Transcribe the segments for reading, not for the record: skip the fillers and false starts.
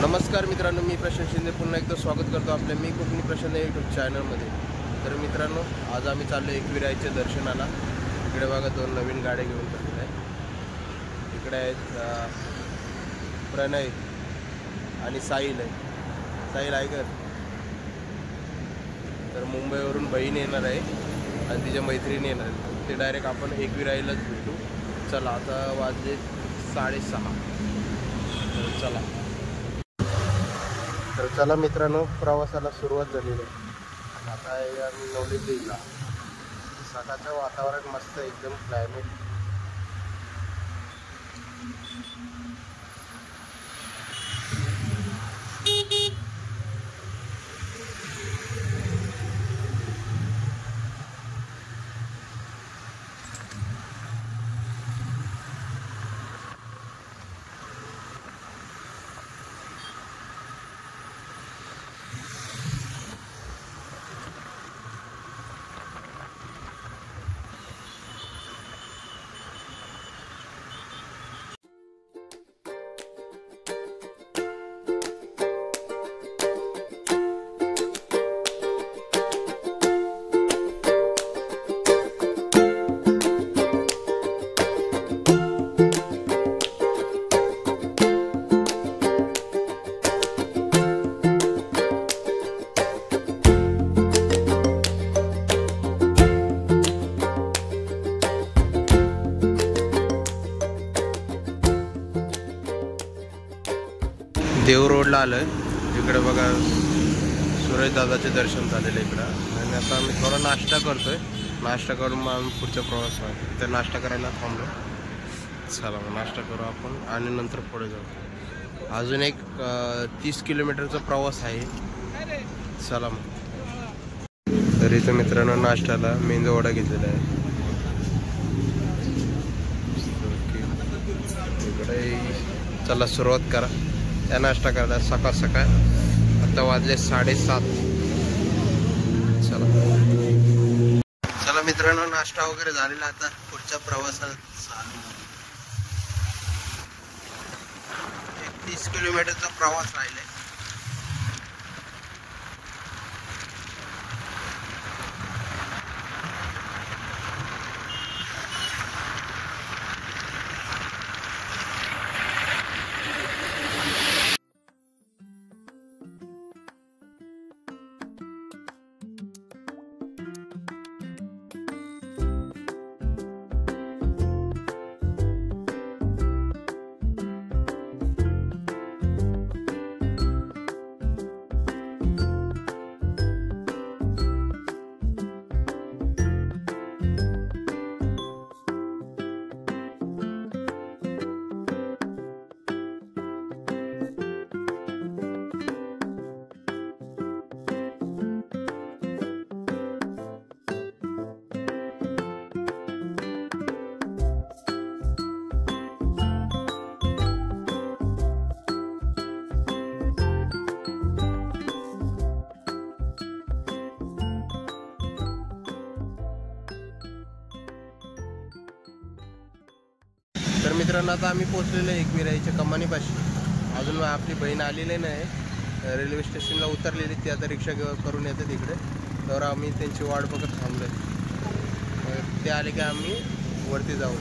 नमस्कार मित्रांनो, मी प्रशांत शिंदे पुन्हा एकदा स्वागत करतो आपल्या मी कोकणी प्रशांत यूट्यूब चॅनलमध्ये। तर मित्रांनो, आज आम्ही चाललो एकविराईच्या दर्शनाला। इकडे बघा दोन नवीन गाड्या घेऊन चाललेल्या आहेत। इकडे आहेत प्रणय आणि साहिल आहे। साहिल आहे तर मुंबईवरून बहीण येणार आहे आणि तिच्या मैत्रिणी येणार आहे। ते डायरेक्ट आपण एकविराईलाच भेटू। चला, आता वाजले 6:30। तर चला मित्रांनो, प्रवासाला सुरुवात झालेली आहे। आता आम्ही नवली देईला। सकाळचं वातावरण मस्त, एकदम क्लायमेट। देव रोडला आलोय। इकडे बघा सुरेश दादाचे दर्शन झालेलं इकडं। आणि आता आम्ही थोडा नाश्ता करतोय। नाश्ता करून मग आम्ही पुढचा प्रवास आहे तर नाश्ता करायला थांबलो। चला मग नाश्ता करू आपण आणि नंतर पुढे जाऊ। अजून एक 30 किलोमीटरचा प्रवास आहे। चला मग। तर इथं मित्रांनो नाश्त्याला मेंदू वडा घेतलेला आहे। इकडे चला सुरुवात करा त्या नाश्ता करायला। सकाळ सकाळ आता वाजले 7:30। चला मित्रांनो, नाश्ता वगैरे झालेला। आता पुढच्या प्रवासाला चालू। 30 किलोमीटरचा प्रवास राहिलाय। तर मित्रांनो, आता आम्ही पोहोचलेलो आहे एकविराईच्या कमानीपाशी। अजून आपली बहीण आलेली नाही, रेल्वे स्टेशनला उतरलेली। ती आता रिक्षा करून येते तिकडे। तर आम्ही त्यांची वाट बघत थांबलोय। ते आले की आम्ही वरती जाऊ।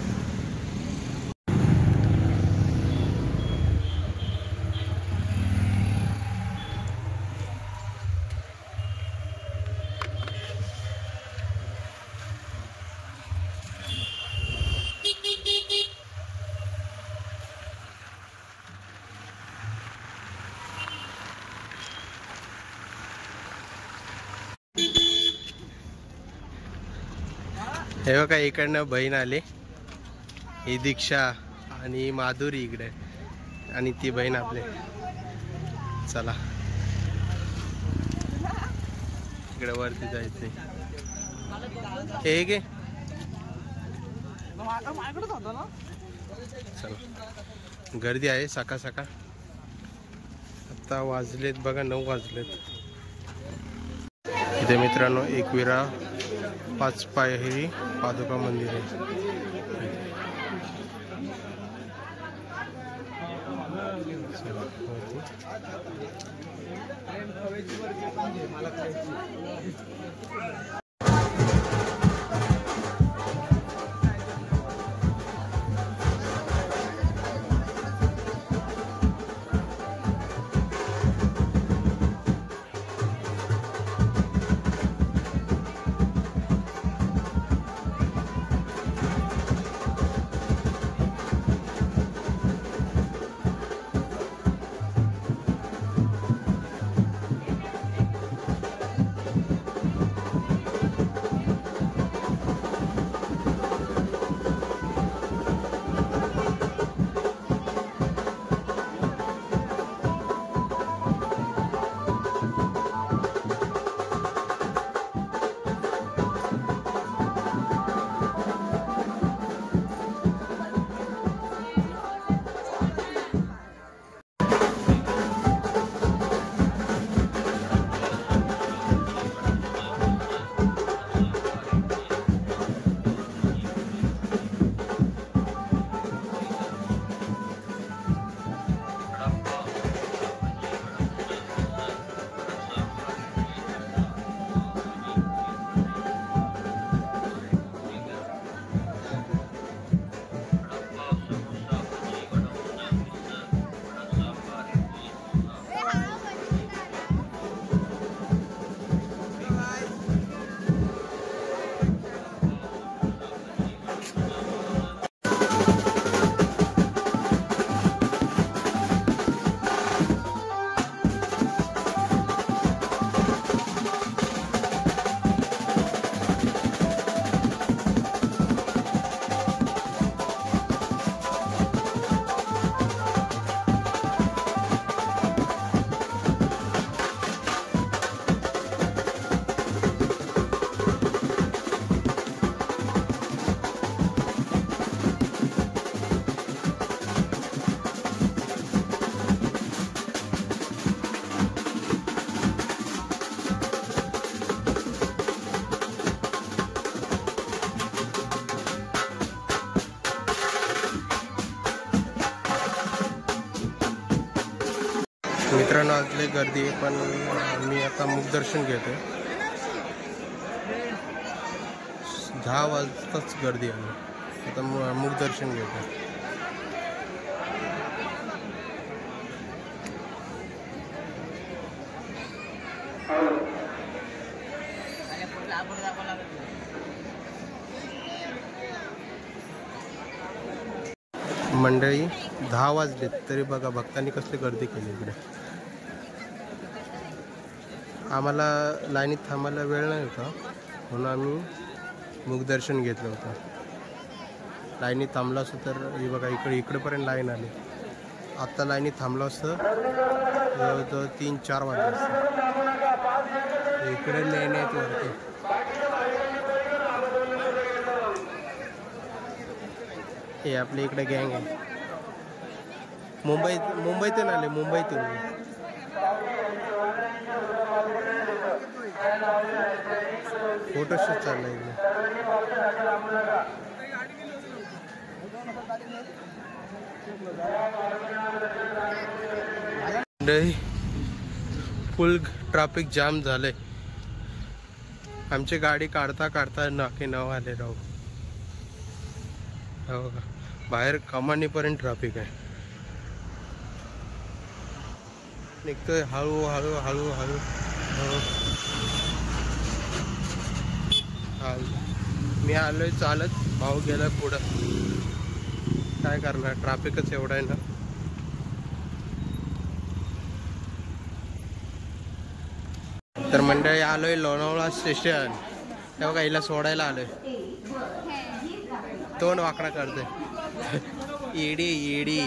हे बघा, इकडनं बहीण आली। ही दीक्षा आणि माधुरी इकडे, आणि ती बहीण आपले। चला इकडे वरती जायचंय। हे गे चला, गर्दी आहे सकाळ सकाळ। आता वाजलेत बघा 9 वाजलेत। इथे मित्रांनो एकविरा 5 पायरी पादुका मंदिर आहे। चला मित्रांनो आजली गर्दी पण मी आता मुखदर्शन घेतोय. 10 वाजताच गर्दी आहे. आता मुखदर्शन घेतोय. मंडळी 10 वाजलेत तरी बघा भक्तांनी कसली गर्दी केली इकडे. आम्हाला लाईनीत थांबायला वेळ नाही होता म्हणून आम्ही मुखदर्शन घेतलं होतं. लाईनीत थांबलं असतं तर हे बघा इकडेपर्यंत लाईन आली. आत्ता लाईनीत थांबलं असतं जवळजवळ 3-4 वाजले असते. इकडे लाईन आहेत वरती. हे आपल्या इकडे गँग आहे. मुंबईतून आले. मुंबईतून फोटोशूट चाललंय इकडे. फुल ट्रॅफिक जाम झालंय. आमची गाडी काढता नाके नाव आले राहू. हो का बाहेर कमानीपर्यंत ट्रॅफिक आहे. निघतोय हळू हळू हळू हळू. मी आलोय चालत. भाऊ गेला पुढं. काय करणार ट्रॅफिकच एवढा आहे ना. तर मंडळी आलोय लोणावळा स्टेशन. तेव्हा हिला सोडायला आलोय. तोंड वाकडा करते. येडी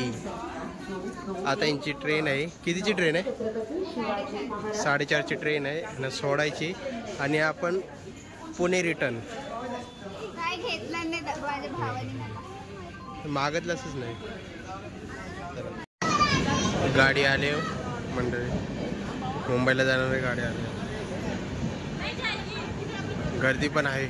आता यांची ट्रेन आहे. कितीची ट्रेन आहे? 4:30ची ट्रेन आहे ना सोडायची आणि आपण पुणे रिटर्न. मागतलंच नाही. गाडी आली मंडळी. मुंबईला जाणारी गाडी आली. गर्दी पण आहे.